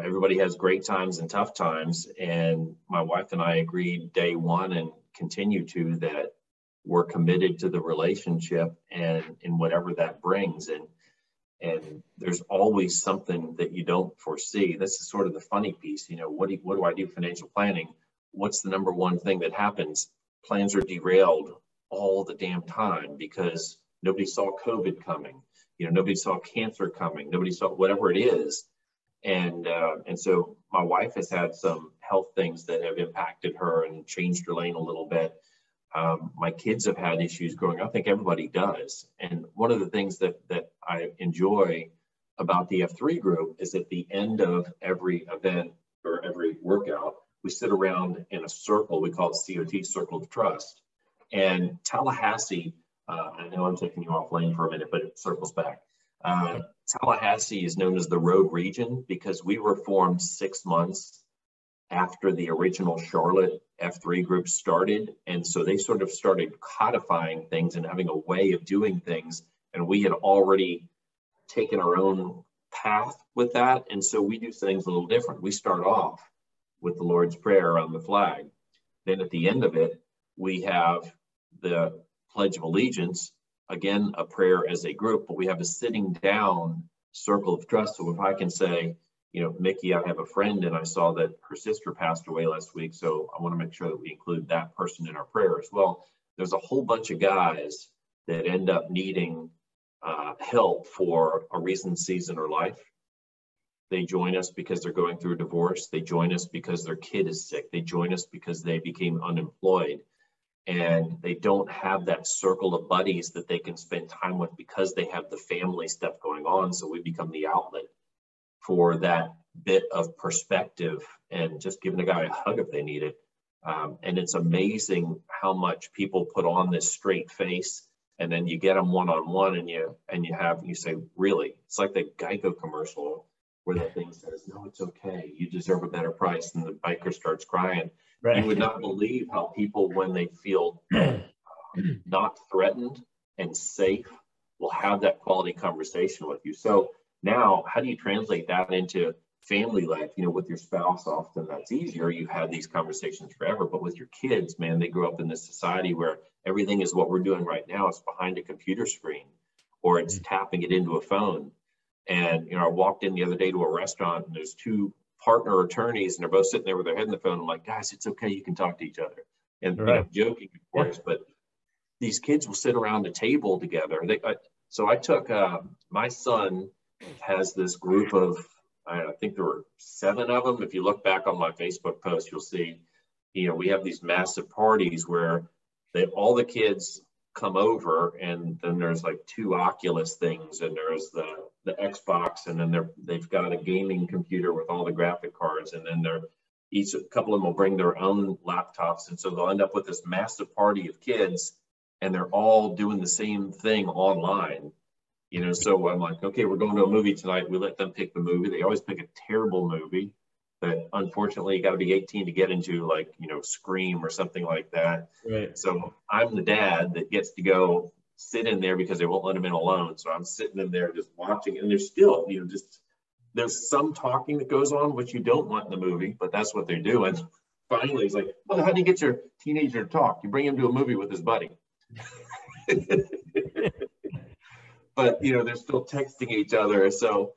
everybody has great times and tough times. And my wife and I agreed day one and continue to that we're committed to the relationship and in whatever that brings. And there's always something that you don't foresee. This is sort of the funny piece. What do I do financial planning? What's the number one thing that happens? Plans are derailed all the damn time because nobody saw COVID coming. Nobody saw cancer coming. Nobody saw whatever it is. And so my wife has had some health things that have impacted her and changed her lane a little bit. My kids have had issues growing up. I think everybody does. And one of the things that I enjoy about the F3 group is at the end of every event or every workout, we sit around in a circle. We call it COT, Circle of Trust. And Tallahassee, I know I'm taking you off lane for a minute, but it circles back. Tallahassee is known as the Road Region because we were formed 6 months after the original Charlotte F3 group started. And so they sort of started codifying things and having a way of doing things. And we had already taken our own path with that. And so we do things a little different. We start off with the Lord's Prayer on the flag. Then at the end of it, we have the Pledge of Allegiance, again, a prayer as a group, but we have a sitting down circle of trust. So if I can say, Mickey, I have a friend and I saw that her sister passed away last week. So I want to make sure that we include that person in our prayers. Well, there's a whole bunch of guys that end up needing help for a reason, season, or life. They join us because they're going through a divorce. They join us because their kid is sick. They join us because they became unemployed. And they don't have that circle of buddies that they can spend time with because they have the family stuff going on. So we become the outlet for that bit of perspective and just giving a guy a hug if they need it. And it's amazing how much people put on this straight face, and then you get them one-on-one and you say, really? It's like the Geico commercial where that thing says, no, it's okay. You deserve a better price. And the biker starts crying. Right. You would not believe how people, when they feel not threatened and safe, will have that quality conversation with you. So now, how do you translate that into family life, you know, with your spouse, often that's easier. You have these conversations forever, but with your kids, man, they grow up in this society where everything is what we're doing right now. It's behind a computer screen, or it's tapping it into a phone. And, you know, I walked in the other day to a restaurant and there's two partner attorneys and they're both sitting there with their head in the phone. I'm like, guys, it's okay. You can talk to each other. And, you know, joking, of course, but these kids will sit around a table together. So I took, my son has this group of, I think there were 7 of them. If you look back on my Facebook post, you'll see, you know, we have these massive parties where all the kids come over, and then there's like 2 Oculus things, and there's the Xbox, and then they've got a gaming computer with all the graphic cards, and then a couple of them will bring their own laptops, and so they'll end up with this massive party of kids, and they're all doing the same thing online. You know, so I'm like, okay, we're going to a movie tonight. We let them pick the movie. They always pick a terrible movie that unfortunately you got to be 18 to get into, like, you know, Scream or something like that. Right. So I'm the dad that gets to go sit in there because they won't let him in alone. So I'm sitting in there just watching, and there's still, you know, there's some talking that goes on, which you don't want in the movie, but that's what they're doing. Finally, he's like, well, how do you get your teenager to talk? You bring him to a movie with his buddy. But, you know, they're still texting each other. So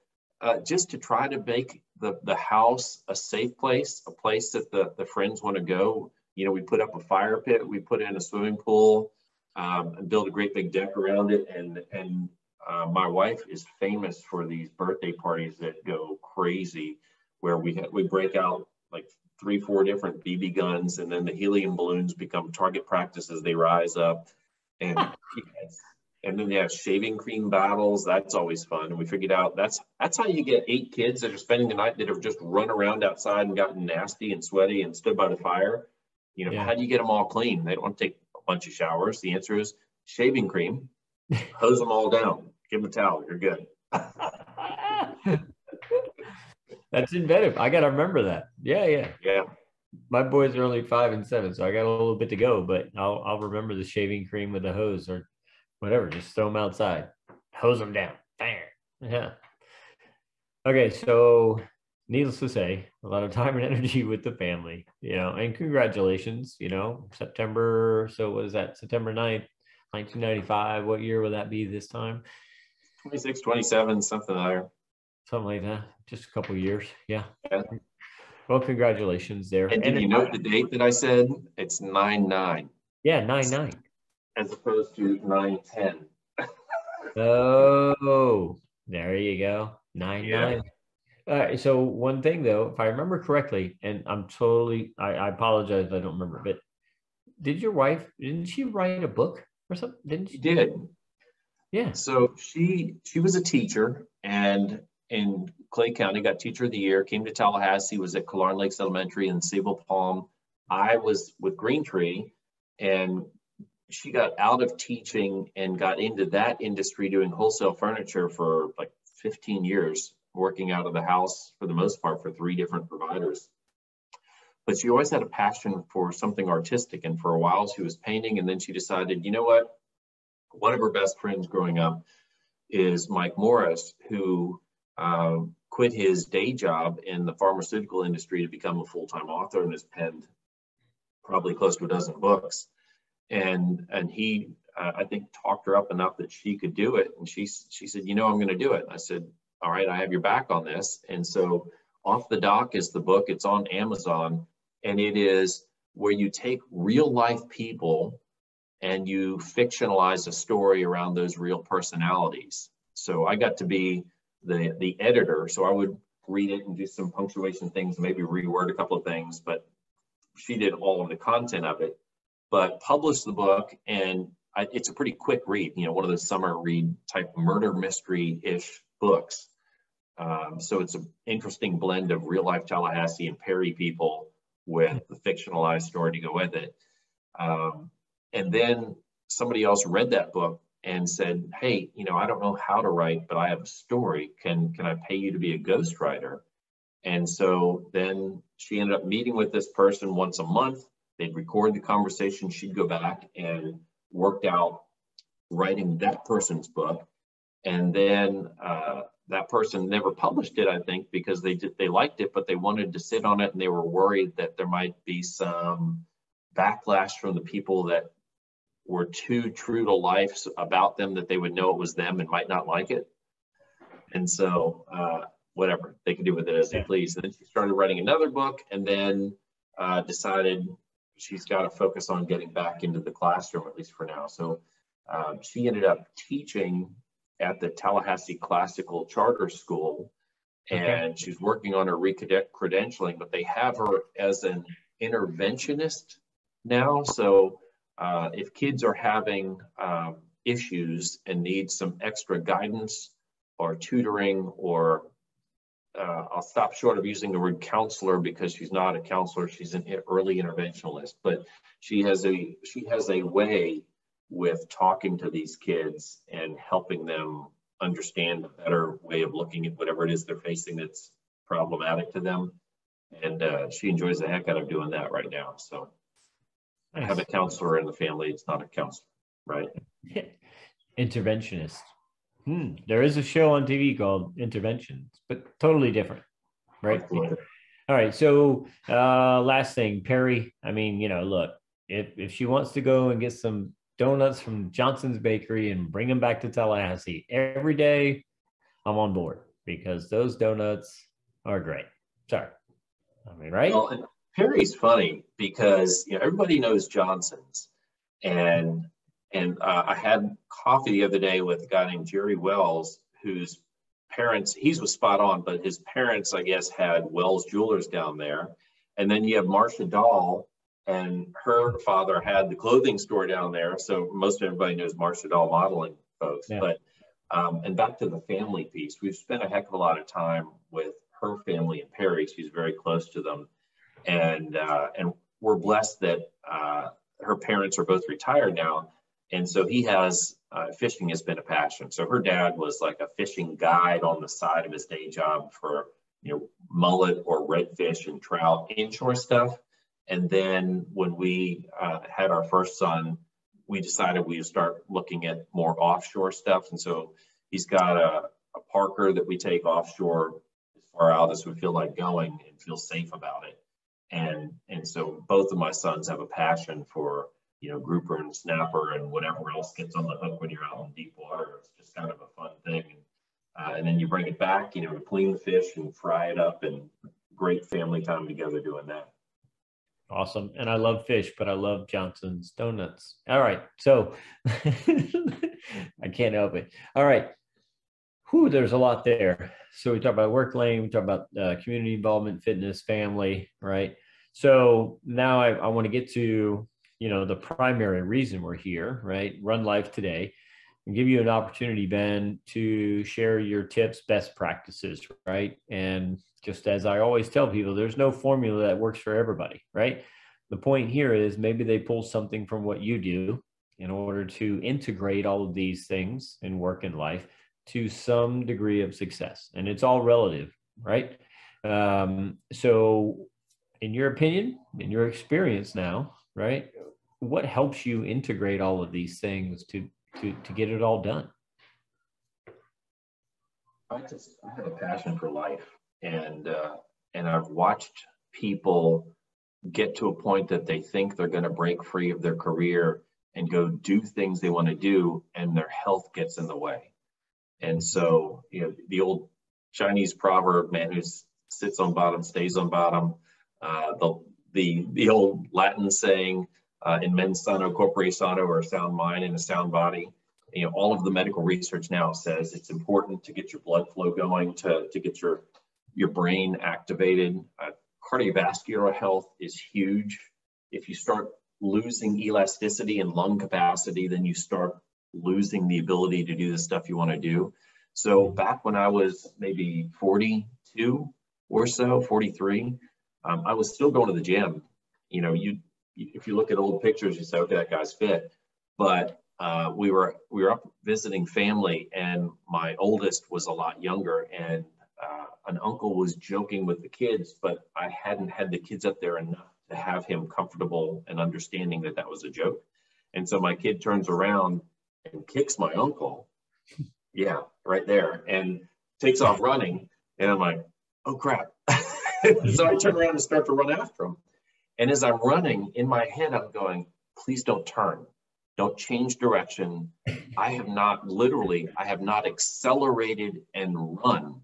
just to try to make the house a safe place, a place that the friends want to go. You know, we put up a fire pit, we put in a swimming pool, and build a great big deck around it. And my wife is famous for these birthday parties that go crazy, where we break out like 3-4 different BB guns, and then the helium balloons become target practice as they rise up. And then they have shaving cream battles. That's always fun. And we figured out that's how you get 8 kids that are spending the night that have just run around outside and gotten nasty and sweaty and stood by the fire. You know, how do you get them all clean? They don't want to take a bunch of showers. The answer is shaving cream. Hose them all down. Give them a towel. You're good. That's inventive. I got to remember that. Yeah. My boys are only 5 and 7, so I got a little bit to go, but I'll remember the shaving cream with the hose or whatever. Just throw them outside, hose them down. Bam. Yeah. Okay, so needless to say, a lot of time and energy with the family, you know, and congratulations, you know, September. So what is that? September 9th, 1995. What year will that be this time? 26, 27, something there. Something like that. Just a couple of years. Yeah. Well, congratulations there. And did you note the date that I said? It's 9/9. Yeah, 9/9. As opposed to 9/10. Oh, there you go. 9/9. So one thing though, if I remember correctly, and I apologize if I don't remember, but didn't she write a book or something? Didn't she? She did. Yeah. So she was a teacher, and in Clay County got Teacher of the Year, came to Tallahassee, was at Killarn Lakes Elementary and Sable Palm. I was with Green Tree, and she got out of teaching and got into that industry doing wholesale furniture for like 15 years, working out of the house for the most part for 3 different providers. But she always had a passion for something artistic. And for a while she was painting, and then she decided, you know what? One of her best friends growing up is Mike Morris, who quit his day job in the pharmaceutical industry to become a full-time author, and has penned probably close to a dozen books. And he, I think, talked her up enough that she could do it. And she said, you know, I'm going to do it. And I said, all right, I have your back on this. And so Off the Dock is the book. It's on Amazon. And it is where you take real life people and you fictionalize a story around those real personalities. So I got to be the editor. So I would read it and do some punctuation things, maybe reword a couple of things, but she did all of the content of it. But published the book, and it's a pretty quick read, you know, one of those summer read type murder mystery-ish books. So it's an interesting blend of real life Tallahassee and Perry people with the fictionalized story to go with it. And then somebody else read that book and said, hey, you know, I don't know how to write, but I have a story. Can I pay you to be a ghostwriter? And so then she ended up meeting with this person once a month. They'd record the conversation. She'd go back and worked out writing that person's book. And then that person never published it, I think, because they liked it, but they wanted to sit on it, and they were worried that there might be some backlash from the people that were too true to life about them, that they would know it was them and might not like it. And so whatever, they can do with it as they please. And then she started writing another book, and then decided she's got to focus on getting back into the classroom, at least for now. So she ended up teaching at the Tallahassee Classical Charter School, and she's working on her recredentialing, but they have her as an interventionist now. So if kids are having issues and need some extra guidance or tutoring, or I'll stop short of using the word counselor, because she's not a counselor, she's an early interventionalist, but she has a way with talking to these kids and helping them understand a better way of looking at whatever it is they're facing that's problematic to them. And she enjoys the heck out of doing that right now. So nice. I have a counselor in the family. It's not a counselor, right? Interventionist. There is a show on TV called Interventions, but totally different, right? All right. So last thing, Perry, I mean, look, if she wants to go and get some donuts from Johnson's Bakery and bring them back to Tallahassee every day, I'm on board, because those donuts are great. Sorry. I mean, right? Well, and Perry's funny because everybody knows Johnson's, and I had coffee the other day with a guy named Jerry Wells, whose parents, he's was spot on, but his parents, I guess, had Wells Jewelers down there. And then you have Marcia Dahl, and her father had the clothing store down there. So most everybody knows Marcia Dahl modeling folks. Yeah. But and back to the family piece, we've spent a heck of a lot of time with her family and Perry. She's very close to them. And we're blessed that her parents are both retired now. And so he has, fishing has been a passion. So her dad was like a fishing guide on the side of his day job for, mullet or redfish and trout, inshore stuff. And then when we had our first son, we decided we would start looking at more offshore stuff. And so he's got a Parker that we take offshore as far out as we feel like going and feel safe about it. And so both of my sons have a passion for, grouper and snapper and whatever else gets on the hook when you're out in deep water. It's just kind of a fun thing. And then you bring it back, to clean the fish and fry it up, and great family time together doing that. Awesome. And I love fish, but I love Johnson's donuts. All right. So I can't help it. All right. There's a lot there. So we talk about work lane, we talk about community involvement, fitness, family, right? So now I want to get to, the primary reason we're here, right? Run Life Today, and give you an opportunity, Ben, to share your tips, best practices, right? And just as I always tell people, there's no formula that works for everybody, right? The point here is maybe they pull something from what you do in order to integrate all of these things in work and life to some degree of success. And it's all relative, right? So in your opinion, in your experience now, right, what helps you integrate all of these things to get it all done? I have a passion for life, and I've watched people get to a point that they think they're going to break free of their career and go do things they want to do, and their health gets in the way. And so, the old Chinese proverb, man who sits on bottom stays on bottom. The old Latin saying, in mens sano corpore sano, or a sound mind in a sound body. All of the medical research now says it's important to get your blood flow going, to get your brain activated. Cardiovascular health is huge. If you start losing elasticity and lung capacity, then you start losing the ability to do the stuff you want to do. So back when I was maybe 42 or so, 43, I was still going to the gym. If you look at old pictures, you say, okay, that guy's fit. But we were up visiting family, and my oldest was a lot younger, and an uncle was joking with the kids, but I hadn't had the kids up there enough to have him comfortable and understanding that that was a joke. And so my kid turns around and kicks my uncle. Yeah, right there. And takes off running, and I'm like, oh crap. So I turn around and start to run after him. And as I'm running, in my head, I'm going, please don't turn. Don't change direction. I have not accelerated and run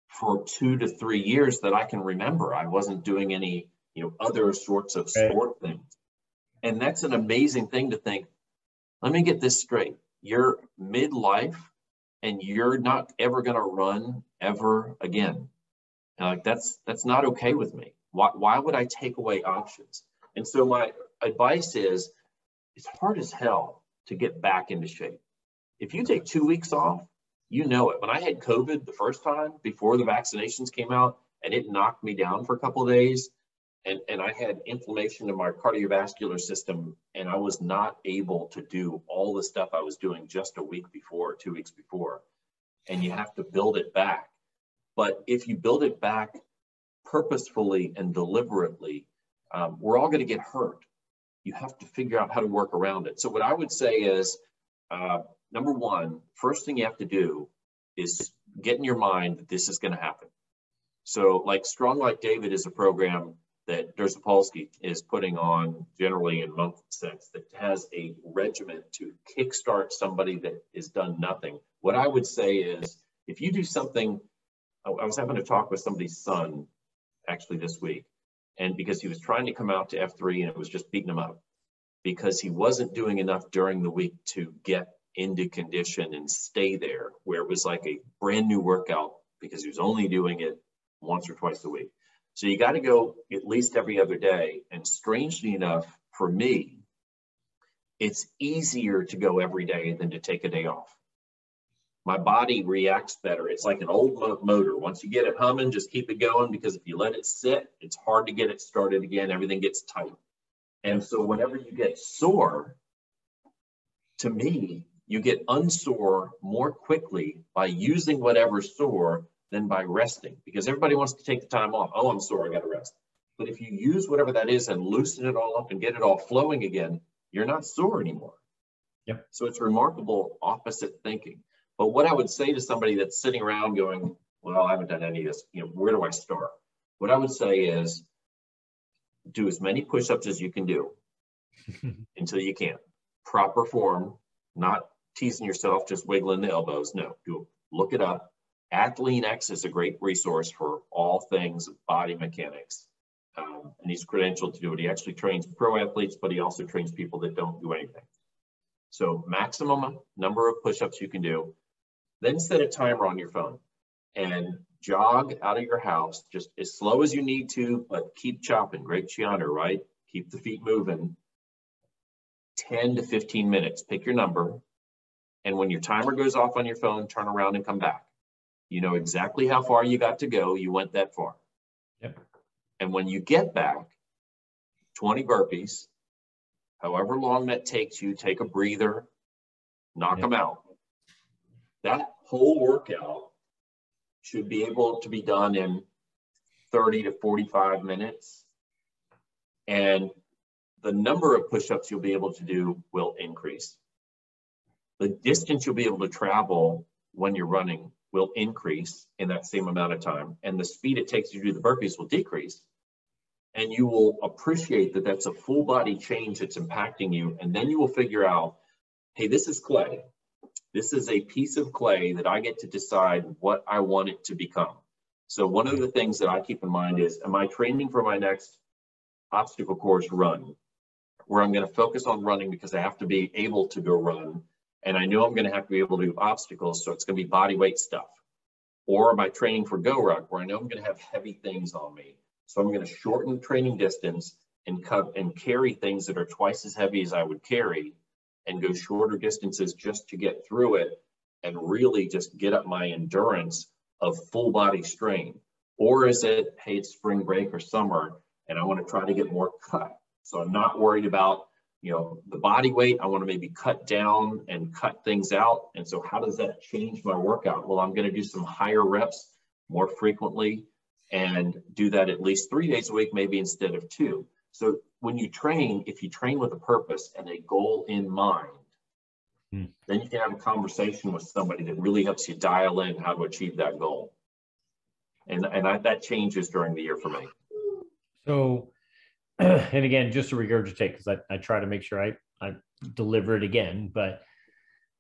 for 2 to 3 years that I can remember. I wasn't doing any, other sorts of sport things. And that's an amazing thing to think, let me get this straight. You're midlife and you're not ever going to run ever again. And like, that's not okay with me. Why would I take away options? And so my advice is, it's hard as hell to get back into shape. If you take 2 weeks off, you know it. When I had COVID the first time before the vaccinations came out, and it knocked me down for a couple of days, and I had inflammation in my cardiovascular system, and I was not able to do all the stuff I was doing just a week before, 2 weeks before. And you have to build it back. But if you build it back purposefully and deliberately, we're all going to get hurt. You have to figure out how to work around it. So what I would say is, number one, first thing you have to do is get in your mind that this is going to happen. So like Strong Like David is a program that Derzapolsky is putting on generally in month 6 that has a regimen to kickstart somebody that has done nothing. What I would say is, if you do something, I was having a talk with somebody's son actually this week, and because he was trying to come out to F3 and it was just beating him up because he wasn't doing enough during the week to get into condition and stay there, where it was like a brand new workout because he was only doing it once or twice a week. So you got to go at least every other day. And strangely enough, for me, it's easier to go every day than to take a day off. My body reacts better. It's like an old motor. Once you get it humming, just keep it going, because if you let it sit, it's hard to get it started again. Everything gets tight. And so whenever you get sore, to me, you get unsore more quickly by using whatever's sore than by resting, because everybody wants to take the time off. Oh, I'm sore, I got to rest. But if you use whatever that is and loosen it all up and get it all flowing again, you're not sore anymore. Yep. So it's remarkable opposite thinking. But what I would say to somebody that's sitting around going, well, I haven't done any of this, where do I start? What I would say is, do as many push-ups as you can do until you can. Proper form, not teasing yourself, just wiggling the elbows. No, look it up. AthleanX is a great resource for all things body mechanics. And he's credentialed to do it. He actually trains pro athletes, but he also trains people that don't do anything. So maximum number of push-ups you can do. Then set a timer on your phone and jog out of your house just as slow as you need to, but keep chopping. Great Chiander, right? Keep the feet moving. 10 to 15 minutes. Pick your number. And when your timer goes off on your phone, turn around and come back. You know exactly how far you got to go. You went that far. Yep. And when you get back, 20 burpees, however long that takes you, take a breather, knock them out. That whole workout should be able to be done in 30 to 45 minutes. And the number of push-ups you'll be able to do will increase. The distance you'll be able to travel when you're running will increase in that same amount of time. And the speed it takes you to do the burpees will decrease. And you will appreciate that that's a full body change that's impacting you. And then you will figure out, hey, this is clay. This is a piece of clay that I get to decide what I want it to become. So one of the things that I keep in mind is, am I training for my next obstacle course run, where I'm going to focus on running because I have to be able to go run. And I know I'm going to have to be able to do obstacles, so it's going to be body weight stuff. Or am I training for Go Ruck, where I know I'm going to have heavy things on me? So I'm going to shorten training distance and carry things that are twice as heavy as I would carry, and go shorter distances just to get through it and really just get up my endurance of full body strain. Or is it, hey, it's spring break or summer, and I want to try to get more cut. So I'm not worried about the body weight. I want to maybe cut down and cut things out. And so how does that change my workout? Well, I'm going to do some higher reps more frequently and do that at least 3 days a week, maybe instead of 2. So when you train, if you train with a purpose and a goal in mind, Then you can have a conversation with somebody that really helps you dial in how to achieve that goal. And that changes during the year for me. So, and again, just to regurgitate, because I try to make sure I deliver it again, but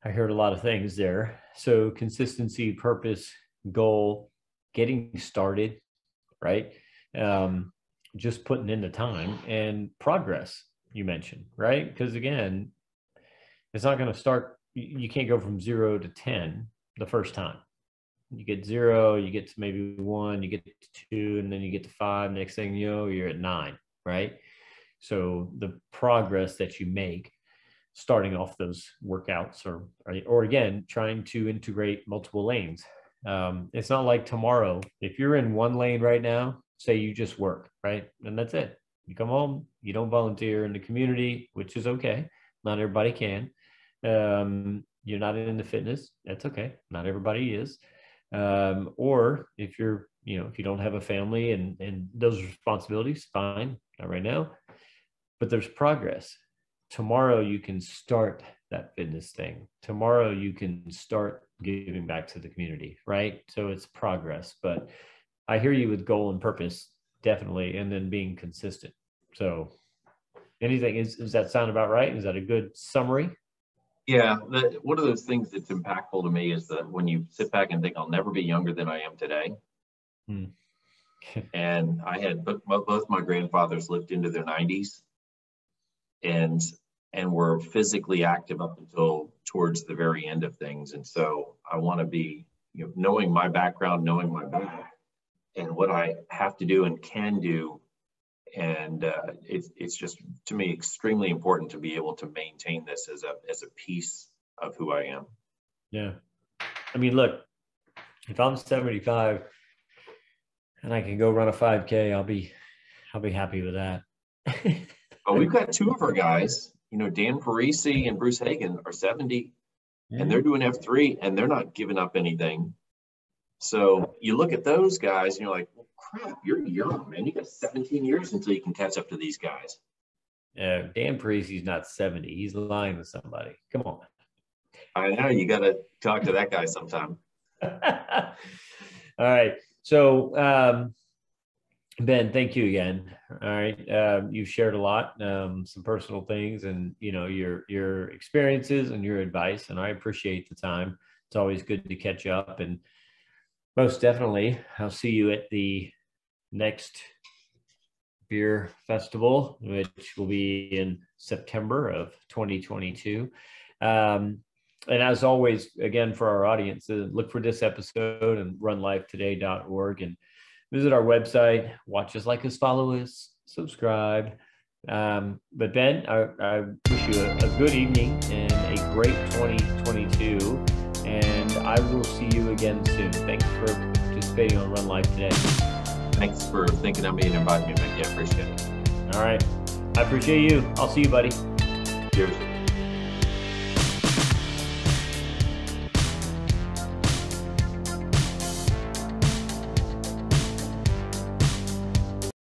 I heard a lot of things there. So consistency, purpose, goal, getting started, right? Just putting in the time and progress you mentioned, right? Because again, it's not going to start, you can't go from 0 to 10 the first time. You get 0, you get to maybe 1, you get to 2, and then you get to 5. Next thing you know, you're at 9, right? So the progress that you make starting off those workouts or again, trying to integrate multiple lanes. It's not like tomorrow, if you're in one lane right now, say you just work, right? And that's it. You come home, you don't volunteer in the community, which is okay. Not everybody can. You're not into fitness. That's okay. Not everybody is. Or if you're, if you don't have a family and those responsibilities, fine, not right now, but there's progress. Tomorrow you can start that fitness thing. Tomorrow you can start giving back to the community, right? So it's progress, but I hear you with goal and purpose, definitely. And then being consistent. So anything, does that sound about right? Is that a good summary? Yeah, one of those things that's impactful to me is that when you sit back and think, I'll never be younger than I am today. And I had both my grandfathers lived into their 90s and were physically active up until towards the very end of things. And so I want to be, knowing my background, knowing my back and what I have to do and can do. And it's just, to me, extremely important to be able to maintain this as a piece of who I am. Yeah. I mean, look, if I'm 75 and I can go run a 5K, I'll be happy with that. Well, we've got two of our guys, Dan Parisi and Bruce Hagen are 70 and they're doing F3 and they're not giving up anything. So you look at those guys and you're like, well, crap, you're young, man. You got 17 years until you can catch up to these guys. Yeah, Dan Parisi's not 70. He's lying to somebody. Come on. I know. You got to talk to that guy sometime. All right. So, Ben, thank you again. All right. You've shared a lot, some personal things and, your experiences and your advice, and I appreciate the time. It's always good to catch up, and most definitely, I'll see you at the next beer festival, which will be in September of 2022. And as always, again, for our audience, look for this episode and Run.Life.Today.org and visit our website, watch us, like us, follow us, subscribe. But Ben, I wish you a good evening and a great 2022. And I will see you again soon. Thanks for participating on Run Life Today. Thanks for thinking of me and inviting me, Mickey. I appreciate it. All right. I appreciate you. I'll see you, buddy. Cheers.